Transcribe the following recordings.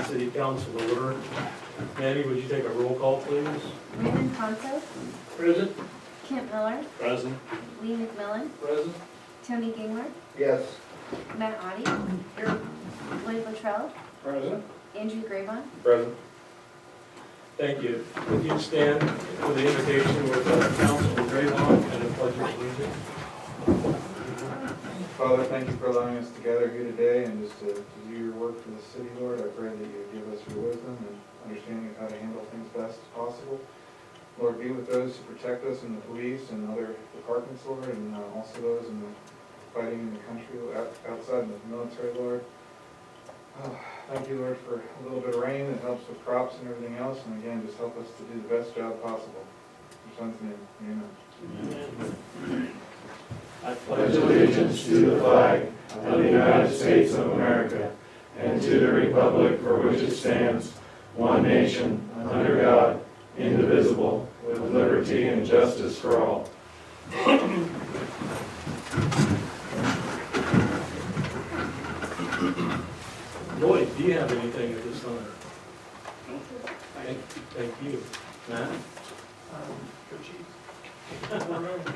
City Council to order. Mandy, would you take a roll call, please? Raymond Ponce, Present. Kent Miller, Present. Lee McMillan, Present. Tony Gingler, Yes. Matt Audie, Lloyd Latrell, Present. Andrew Graybon. Present. Thank you. Would you stand for the invocation with Councilman Draymond and a pledge of allegiance? Father, thank you for allowing us to gather here today and just to do your work for the city, Lord. I pray that you would give us your wisdom and understanding of how to handle things best as possible. Lord, be with those who protect us in the police and other departments, Lord, and also those in the fighting in the country outside in the military, Lord. Thank you, Lord, for a little bit of rain that helps with crops and everything else, and again, just help us to do the best job possible. In your son's name, amen. Amen. I pledge allegiance to the flag of the United States of America and to the republic for which it stands, one nation, under God, indivisible, with liberty and justice for all. Lloyd, do you have anything at this time? Thank you. Matt?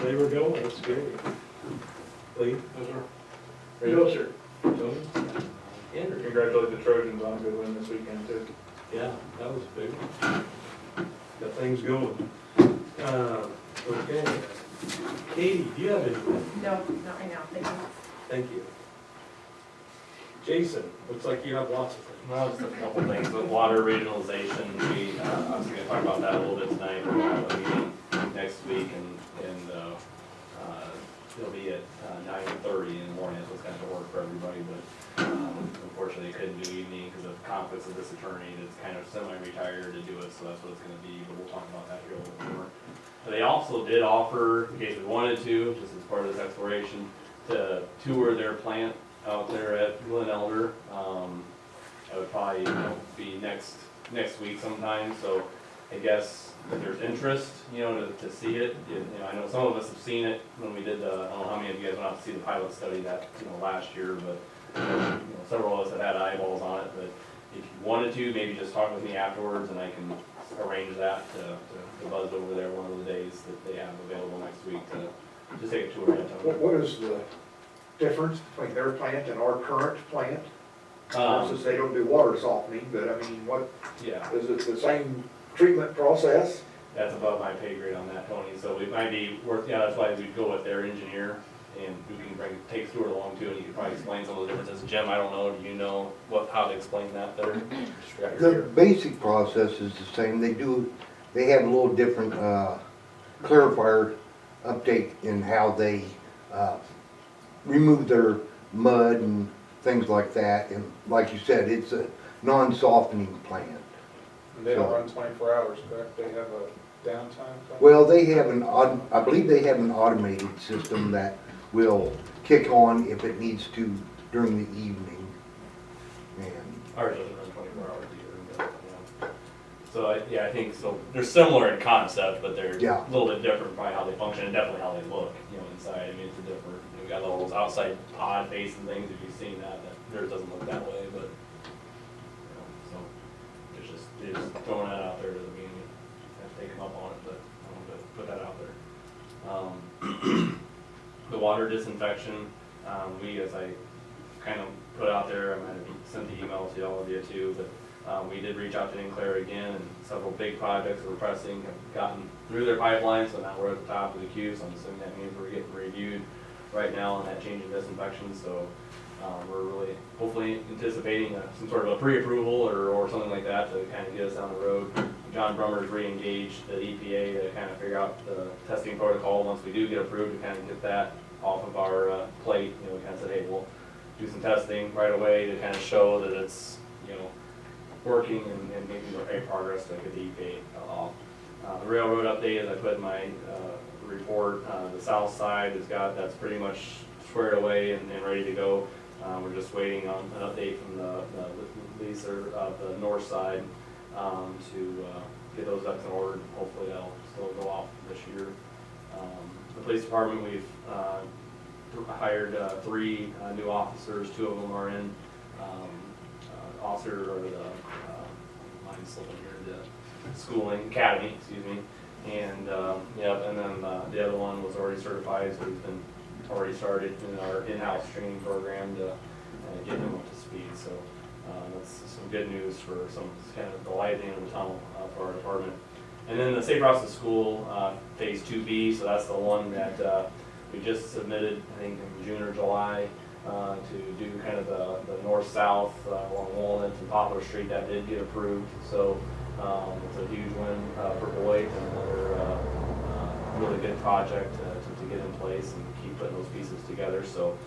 They were going, that's great. Lee? No, sir. Tony? Andrew? Congratulate the Trojans on a good win this weekend, too. Yeah, that was big. Got things going. Okay. Katie, do you have anything? No, not right now, thank you. Thank you. Jason, looks like you have lots of things. Well, just a couple things with water regionalization. We, I was gonna talk about that a little bit tonight. We're gonna have a meeting next week and it'll be at 9:30 in the morning, so it's kind of work for everybody, but unfortunately I couldn't do evening because of conflicts with this attorney that's kind of semi-retired to do it, so that's what it's gonna be, but we'll talk about that here a little bit more. But they also did offer, in case we wanted to, just as part of this exploration, to tour their plant out there at Glen Elder. That would probably, be next week sometime, so I guess if there's interest, to see it, I know some of us have seen it when we did the, I don't know how many of you guys went out to see the pilot study that, last year, but, several of us have had eyeballs on it, but if you wanted to, maybe just talk with me afterwards and I can arrange that to buzz over there one of the days that they have available next week to just take a tour. What is the difference between their plant and our current plant? Since they don't do water softening, but I mean, what, Yeah. is it the same treatment process? That's above my pay grade on that, Tony, so it might be worth, that's why we'd go with their engineer, and who can take Stuart along too, and he could probably explain some of the differences. Jim, I don't know, do you know how to explain that better? The basic process is the same. They have a little different clarifier update in how they remove their mud and things like that. And like you said, it's a non-softening plant. And they don't run 24 hours, correct? They have a downtime? Well, they have I believe they have an automated system that will kick on if it needs to during the evening. And Ours doesn't run 24 hours either, but, So, I think, so, they're similar in concept, but they're Yeah. a little bit different by how they function, and definitely how they look, inside. I mean, it's a different, we got all those outside pod face and things, if you've seen that theirs doesn't look that way, but, so, it's just throwing that out there doesn't mean you have to take them up on it, but I wanted to put that out there. The water disinfection, as I kind of put out there, I might have sent the email to all of you too, but we did reach out to Enclair again, and several big projects we're pressing have gotten through their pipeline, so now we're at the top of the queue, so I'm assuming that means we're getting reviewed right now on that change in disinfection, so we're really hopefully anticipating some sort of a pre-approval or something like that to kind of get us down the road. John Brummer's re-engaged the EPA to kind of figure out the testing protocol once we do get approved to kind of get that off of our plate. We kind of said, hey, we'll do some testing right away to kind of show that it's, working and making great progress to get the EPA off. The railroad update, as I put in my report, the south side that's pretty much squared away and ready to go. We're just waiting on an update from the leaser of the north side to get those ducks in order. Hopefully that'll still go off this year. The police department, we've hired 3 new officers. 2 of them are in officer or the he's still been here, the schooling, academy, excuse me. And, and then the other one was already certified, so he's been already started in our in-house training program to get him up to speed. So that's some good news for some kind of the light at the end of the tunnel for our department. And then the Safe Routes to School, Phase 2B, so that's the one that we just submitted, I think in June or July, to do kind of the north-south along Walnut and Poplar Street. That did get approved, so it's a huge win for Boyd and another really good project to get in place and keep putting those pieces together. So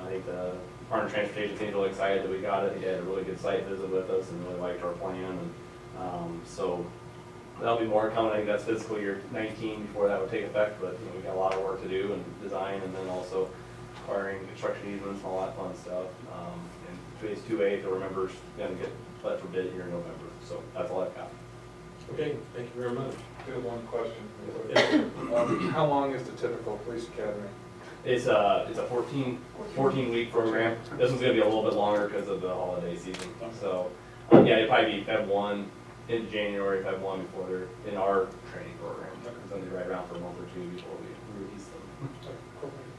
I think the Department of Transportation seems really excited that we got it. He had a really good site visit with us and really liked our plan. And so that'll be more coming. I think that's fiscal year 19 before that would take effect, but we got a lot of work to do and design, and then also acquiring construction easements and all that fun stuff. And Phase 2A, if you'll remember, is going to get let for bid here in November. So that's all I've got. Okay, thank you very much. I have one question. How long is the typical police academy? It's a 14-week program. This one's gonna be a little bit longer because of the holiday season. So, yeah, it'll probably be Feb 1 into January, Feb 1 before they're in our training program. It's gonna be right around for a month or two before we release them.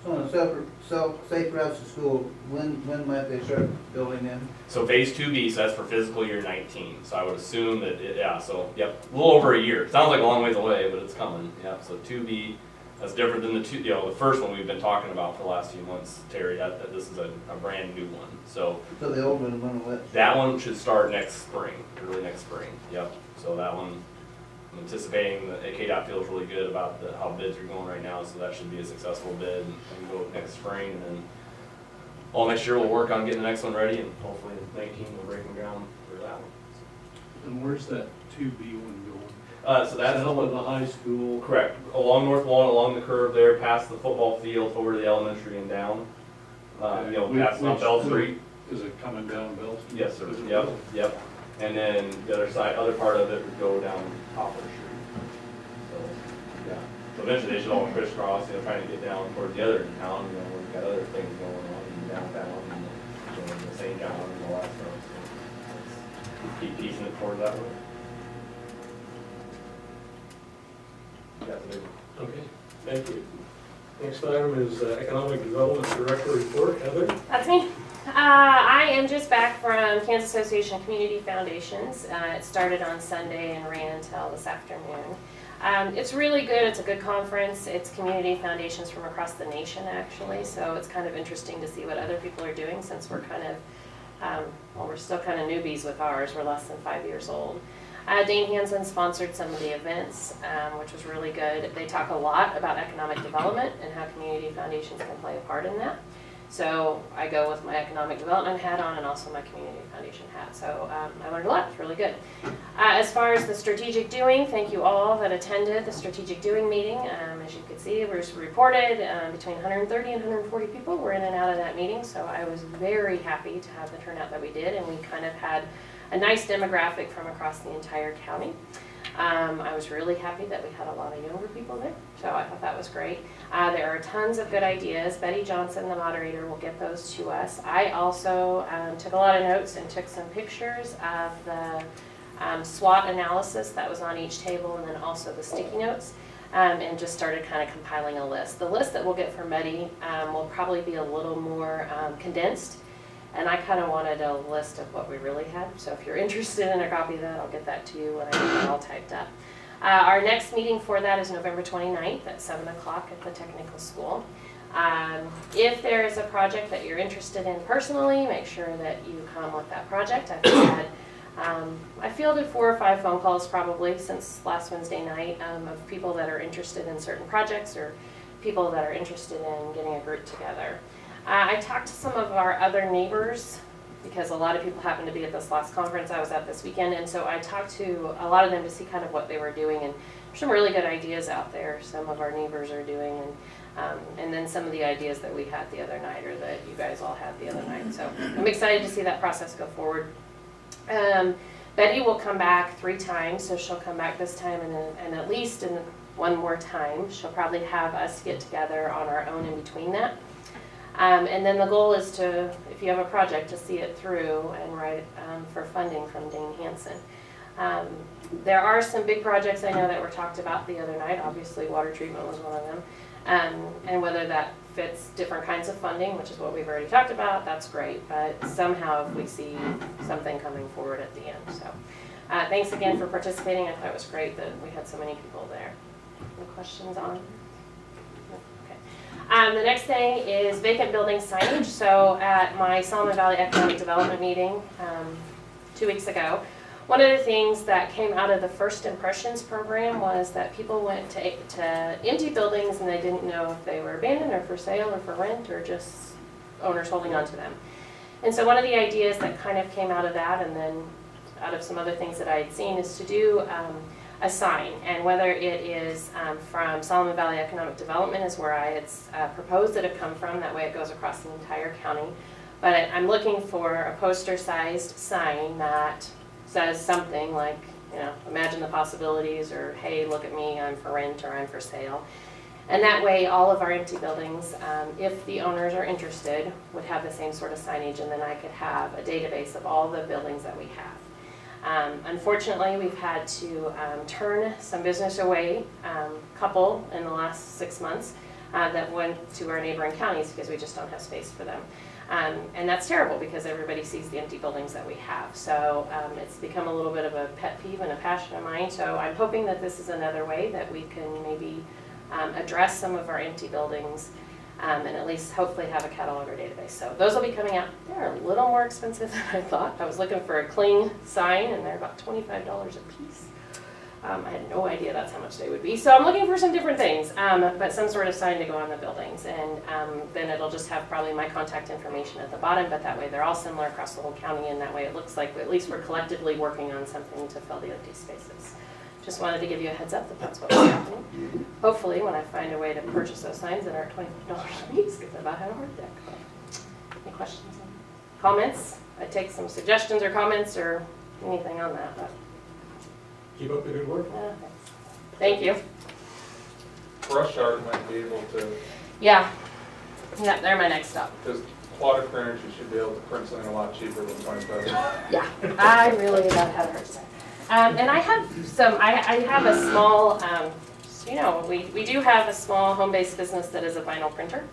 So on Safe Routes to School, when might they start building in? So Phase 2B, so that's for fiscal year 19. So I would assume that, yep, a little over a year. Sounds like a long ways away, but it's coming. Yep, so 2B, that's different than the first one we've been talking about for the last few months, Terry. This is a brand new one. So The old one, when will it? that one should start next spring, early next spring. Yep. So that one, I'm anticipating that KDOT feels really good about how bids are going right now, so that should be a successful bid and go next spring. And then all next year we'll work on getting the next one ready, and hopefully in 19 we'll break ground for that one. And where's that 2B one going? So that's the South of one. the high school. Correct. Along North Walnut, along the curve there, past the football field, over to the elementary and down. Past on Bell Street. Is it coming down Bell Street? Yes, sir. Is it Yep, really? yep. And then the other part of it would go down Poplar Street. So, yeah. So eventually they should all crisscross, trying to get down towards the other town, we've got other things going on in downtown and, the St. John and all that stuff. So let's keep piecing it towards that way. That's a big one. Okay, thank you. Next item is Economic Development Director Report. Heather? That's me. I am just back from Kansas Association of Community Foundations. It started on Sunday and ran until this afternoon. It's really good. It's a good conference. It's community foundations from across the nation, actually. So it's kind of interesting to see what other people are doing, since we're kind of, we're still kind of newbies with ours. We're less than 5 years old. Dane Hansen sponsored some of the events, which was really good. They talk a lot about economic development and how community foundations can play a part in that. So I go with my economic development hat on and also my community foundation hat. So I learned a lot. It's really good. As far as the strategic doing, thank you all that attended the strategic doing meeting. As you could see, we reported between 130 and 140 people were in and out of that meeting. So I was very happy to have the turnout that we did, and we kind of had a nice demographic from across the entire county. I was really happy that we had a lot of younger people there, so I thought that was great. There are tons of good ideas. Betty Johnson, the moderator, will get those to us. I also took a lot of notes and took some pictures of the SWOT analysis that was on each table, and then also the sticky notes, and just started kind of compiling a list. The list that we'll get from Betty will probably be a little more condensed. And I kind of wanted a list of what we really had. So if you're interested in a copy of that, I'll get that to you when I get it all typed up. Our next meeting for that is November 29th at 7 o'clock at the technical school. If there is a project that you're interested in personally, make sure that you come with that project. I fielded 4 or 5 phone calls probably since last Wednesday night of people that are interested in certain projects or people that are interested in getting a group together. I talked to some of our other neighbors because a lot of people happened to be at this last conference I was at this weekend, and so I talked to a lot of them to see kind of what they were doing, and there's some really good ideas out there some of our neighbors are doing, and then some of the ideas that we had the other night or that you guys all had the other night. So I'm excited to see that process go forward. Betty will come back 3 times, so she'll come back this time and at least one more time. She'll probably have us get together on our own in between that. And then the goal is to, if you have a project, to see it through and write for funding from Dane Hansen. There are some big projects I know that were talked about the other night. Obviously, water treatment was one of them. And whether that fits different kinds of funding, which is what we've already talked about, that's great. But somehow if we see something coming forward at the end. So thanks again for participating. I thought it was great that we had so many people there. Any questions on? Okay. The next thing is vacant building signage. So at my Solomon Valley Economic Development meeting 2 weeks ago, one of the things that came out of the First Impressions program was that people went to empty buildings and they didn't know if they were abandoned or for sale or for rent or just owners holding on to them. And so one of the ideas that kind of came out of that, and then out of some other things that I had seen, is to do a sign. And whether it is from Solomon Valley Economic Development is where I had proposed that it come from, that way it goes across the entire county. But I'm looking for a poster-sized sign that says something like, you know, imagine the possibilities, or hey, look at me, I'm for rent or I'm for sale. And that way all of our empty buildings, if the owners are interested, would have the same sort of signage, and then I could have a database of all the buildings that we have. Unfortunately, we've had to turn some business away, couple in the last 6 months that went to our neighboring counties because we just don't have space for them. And that's terrible because everybody sees the empty buildings that we have. So it's become a little bit of a pet peeve and a passion of mine. So I'm hoping that this is another way that we can maybe address some of our empty buildings and at least hopefully have a catalog or database. So those will be coming out. They're a little more expensive than I thought. I was looking for a cling sign and they're about $25 a piece. I had no idea that's how much they would be. So I'm looking for some different things, but some sort of sign to go on the buildings. And then it'll just have probably my contact information at the bottom, but that way they're all similar across the whole county, and that way it looks like at least we're collectively working on something to fill the empty spaces. Just wanted to give you a heads up that that's what's happening. Hopefully when I find a way to purchase those signs that are $25 a piece, because I about had a heart attack. Any questions? Comments? I take some suggestions or comments or anything on that. But. Keep up the good work. Thank you. Brush Yard might be able to, Yeah, they're my next stop. because Aquatic Ranch, you should be able to print something a lot cheaper than $25. Yeah, I really about had a heart attack. And I have some, I have a small, you know, we do have a small home-based business that is a vinyl printer.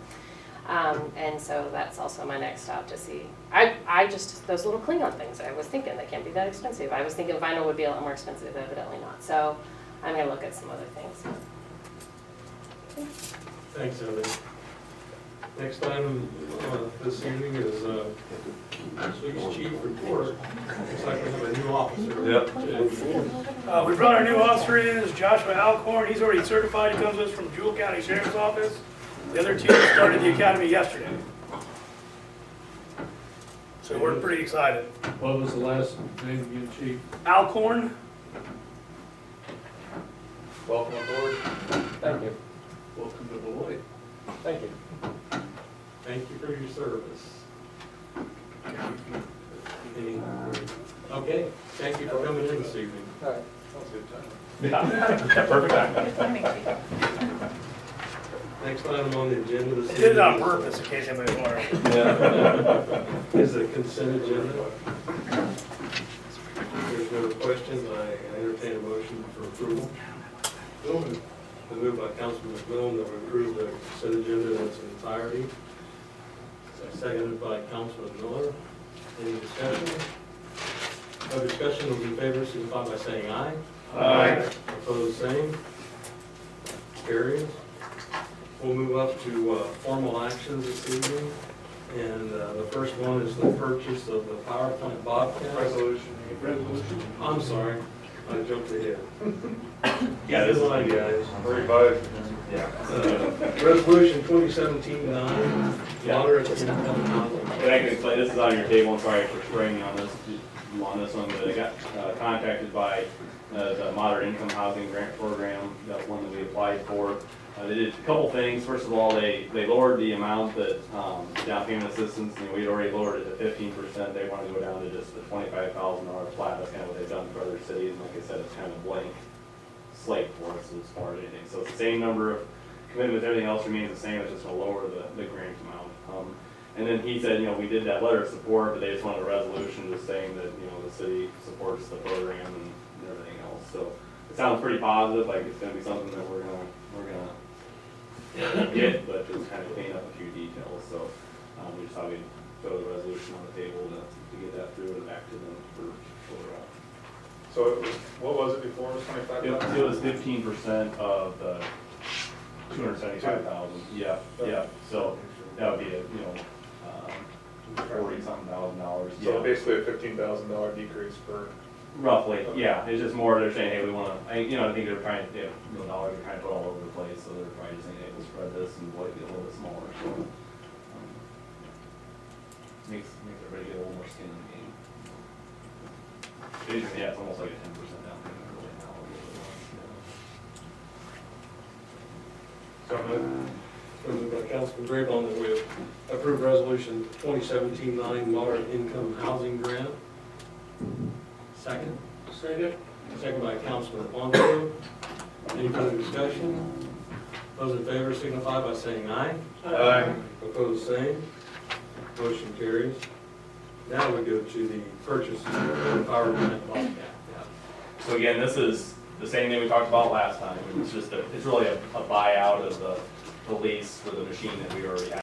And so that's also my next stop to see. I just, those little Klingon things, I was thinking they can't be that expensive. I was thinking vinyl would be a lot more expensive, evidently not. So I'm gonna look at some other things. Thanks, Heather. Next item this evening is police chief report. Looks like we have a new officer. Yep. We brought our new officer in, is Joshua Alcorn. He's already certified. He comes to us from Jewel County Sheriff's Office. The other two started the academy yesterday. So we're pretty excited. What was the last name again, chief? Alcorn, Welcome aboard. Thank you. Welcome to Beloit. Thank you. Thank you for your service. Okay, thank you for coming in this evening. All right, sounds good time. Yeah, perfect time. Good timing, Chief. Next item on the agenda this I evening. did it on purpose in case anybody's wondering. Is the consent agenda. There's no questions, I entertain a motion for approval. The move by Councilman McMillan that we approve the consent agenda in its entirety. Seconded by Councilman Miller. Any discussion? No discussion, those in favor signify by saying aye. Aye. Opposed, same. Carries. We'll move up to formal actions this evening. And the first one is the purchase of the power plant Bobcat. Resolution. I'm sorry, I jumped ahead. Yeah, this is line, guys. Yeah. Resolution 2017-9, Yeah. moderate income housing. And I can explain, this is on your table, I'm sorry for spraying you on this, you on this one, but I got contacted by the Moderate Income Housing Grant Program, that one that we applied for. They did a couple things. First of all, they lowered the amount that down payment assistance, and we'd already lowered it to 15%. They wanted to go down to just the $25,000 flat. That's kind of what they've done for other cities. And like I said, it's kind of blank slate for us as far as anything. So it's the same number of commitments, everything else remains the same. It's just going to lower the grant amount. And then he said, we did that letter of support, but they just wanted a resolution just saying that, the city supports the program and else, so it sounds pretty positive, like it's gonna be something that we're gonna get, but just kind of clean up a few details, so, we just thought we'd throw the resolution on the table to get that through and back to them for out. So it was, what was it before, it was 25,000? It was 15% of the 275,000, yeah, yeah, so that would be a, $40-something thousand, So yeah. basically a $15,000 decrease per. Roughly, yeah, it's just more they're saying, hey, we wanna, I think they're trying, they have dollars they're trying to put all over the place, so they're probably just saying, hey, we'll spread this and we'll get a little bit smaller, so. Makes everybody get a little more skin in the game. Basically, yeah, it's almost like a 10% down payment really now. So moved by Councilman Draymond that we approve resolution 2017-9 moderate income housing grant. Second? Second. Second by Councilman Alonso. Any further discussion? Those in favor signify by saying aye. Aye. Opposed, same. Motion carries. Now we go to the purchase of the power plant Bobcat. So again, this is the same thing we talked about last time. It's just it's really a buyout of the lease for the machine that we already have.